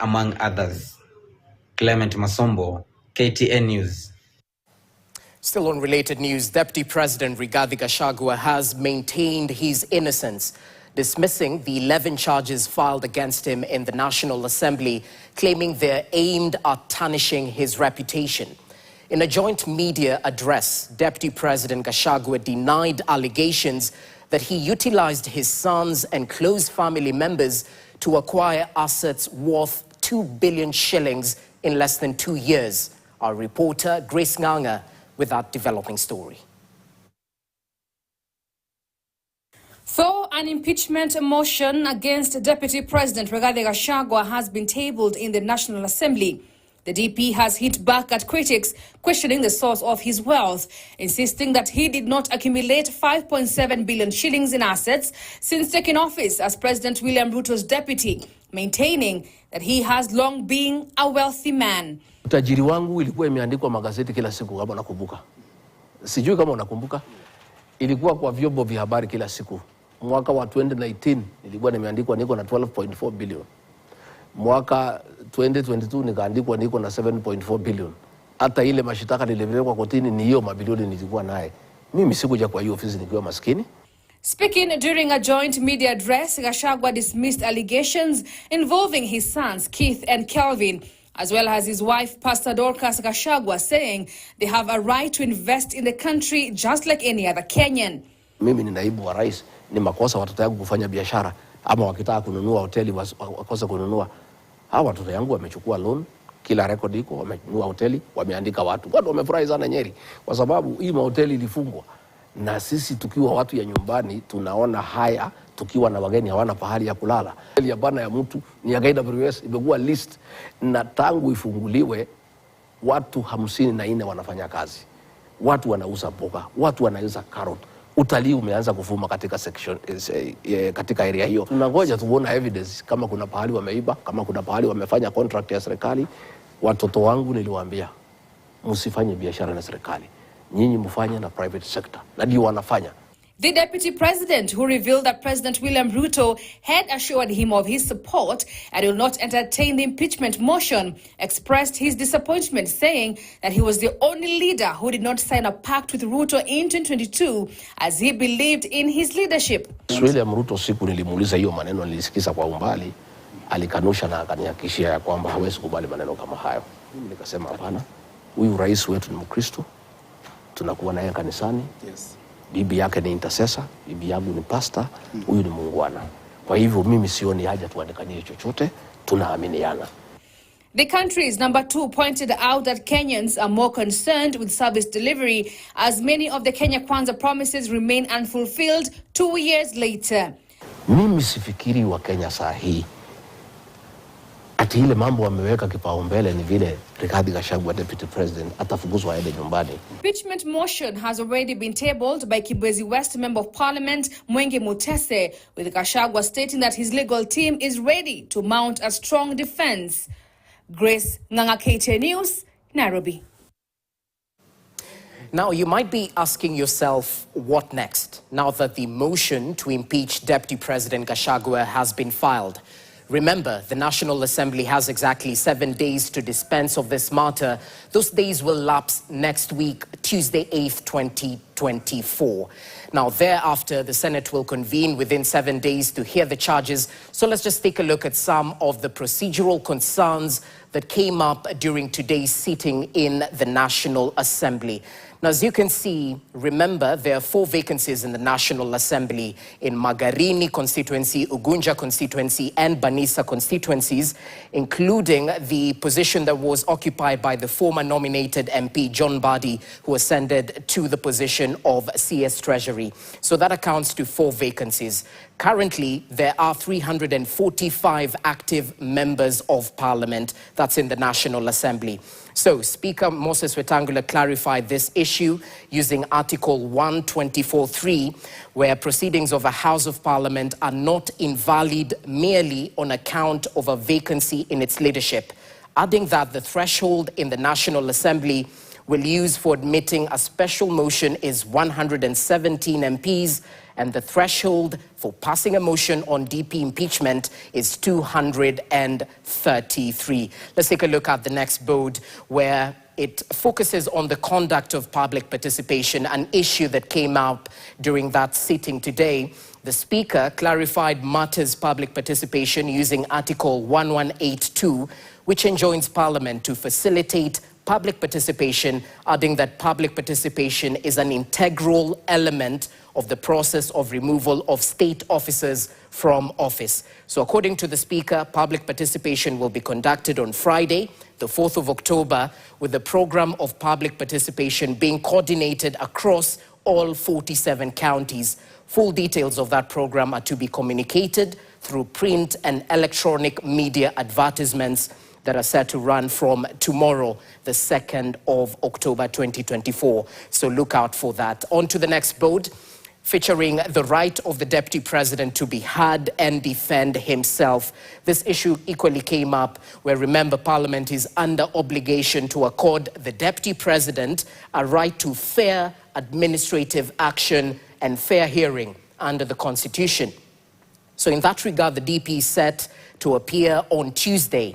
among others. Clement Masombo, KTN News. Still on related news, Deputy President Rigathi Gachagua has maintained his innocence, dismissing the 11 charges filed against him in the National Assembly, claiming they're aimed at tarnishing his reputation. In a joint media address, Deputy President Gachagua denied allegations that he utilized his sons and close family members to acquire assets worth 2 billion shillings in less than 2 years. Our reporter, Grace Nganga, with that developing story. Though an impeachment motion against Deputy President Rigathi Gachagua has been tabled in the National Assembly, the DP has hit back at critics questioning the source of his wealth, insisting that he did not accumulate 5.7 billion shillings in assets since taking office as President William Ruto's deputy, maintaining that he has long been a wealthy man. Utajiri wangu ilikuwa imeandikwa magazeti kila siku, kama nakumbuka. Sijui kama unakumbuka. Ilikuwa kwa vyombo vya habari kila siku. Mwaka wa 2019 nilikuwa nimeandikwa niko na 12.4 billion. Mwaka 2022 nikaandikwa niko na 7.4 billion. Hata ile mashitaka nilipelekwa kotini ni hiyo mabilioni nilikuwa naye. Mimi sikuja kwa hiyo ofisi nikiwa maskini. Speaking during a joint media address, Gachagua dismissed allegations involving his sons Keith and Kelvin, as well as his wife Pastor Dorcas Gachagua, saying they have a right to invest in the country just like any other Kenyan. Mimi ni naibu wa rais, ni makosa watoto yangu kufanya biashara ama wakitaka kununua hoteli wakosa kununua. Hawa watoto yangu wamechukua loan, kila record iko, wamenunua hoteli, wameandika watu. Watu wamefurahi sana Nyeri kwa sababu hii mahoteli ilifungwa. Na sisi tukiwa watu ya nyumbani tunaona haya, tukiwa na wageni hawana pahali ya kulala. Hoteli ya bana ya mtu ni ya KWS imekuwa list, na tangu ifunguliwe watu 54 wanafanya kazi. Watu wanauza mboga, watu wanauza carrot. Utalii umeanza kuvuma katika section katika area hiyo. Tunangoja tuone evidence kama kuna pahali wameiba, kama kuna pahali wamefanya contract ya serikali. Watoto wangu niliwaambia msifanye biashara na serikali. Nyinyi mfanye na private sector. Na ndio wanafanya. The deputy president, who revealed that President William Ruto had assured him of his support and will not entertain the impeachment motion, expressed his disappointment, saying that he was the only leader who did not sign a pact with Ruto in 2022 as he believed in his leadership. William Ruto siku nilimuuliza hiyo maneno nilisikiza kwa umbali, alikanusha na akanihakikishia ya kwamba hawezi kubali maneno kama hayo. Mimi nikasema hapana, huyu rais wetu ni Mkristo, tunakuwa naye kanisani. Yes. Bibi yake ni intercessor, bibi yangu ni pastor, huyu ni muungwana. Kwa hivyo mimi sioni haja tuandikanie chochote, tunaaminiana. The country's number 2 pointed out that Kenyans are more concerned with service delivery as many of the Kenya Kwanza promises remain unfulfilled 2 years later. Mimi sifikiri wa Kenya saa hii ati ile mambo wameweka kipaumbele ni vile Rigathi Gachagua deputy president atafukuzwa aende nyumbani. Impeachment motion has already been tabled by Kibwezi West Member of Parliament Mwenge Mutese, with Gachagua stating that his legal team is ready to mount a strong defense. Grace Nganga, KTN News, Nairobi. Now, you might be asking yourself, what next, now that the motion to impeach Deputy President Gachagua has been filed? Remember, the National Assembly has exactly 7 days to dispense of this matter. Those days will lapse next week, Tuesday 8th, 2024. Now, thereafter, the Senate will convene within 7 days to hear the charges. So let's just take a look at some of the procedural concerns that came up during today's sitting in the National Assembly. Now, as you can see, remember, there are 4 vacancies in the National Assembly in Magarini constituency, Ugunja constituency, and Banisa constituencies, including the position that was occupied by the former nominated MP, John Badi, who ascended to the position of CS Treasury. So that accounts to 4 vacancies. Currently, there are 345 active members of Parliament. That's in the National Assembly. So, Speaker Moses Wetangula clarified this issue using Article 124(3), where proceedings of a House of Parliament are not invalid merely on account of a vacancy in its leadership, adding that the threshold in the National Assembly will use for admitting a special motion is 117 MPs, and the threshold for passing a motion on DP impeachment is 233. Let's take a look at the next board, where it focuses on the conduct of public participation, an issue that came up during that sitting today. The Speaker clarified matters public participation using Article 1182, which enjoins Parliament to facilitate public participation, adding that public participation is an integral element of the process of removal of state officers from office. So according to the Speaker, public participation will be conducted on Friday, the 4th of October, with the program of public participation being coordinated across all 47 counties. Full details of that program are to be communicated through print and electronic media advertisements that are set to run from tomorrow, the 2nd of October 2024. So look out for that. On to the next board, featuring the right of the Deputy President to be heard and defend himself. This issue equally came up where, remember, Parliament is under obligation to accord the Deputy President a right to fair administrative action and fair hearing under the Constitution. So in that regard, the DP is set to appear on Tuesday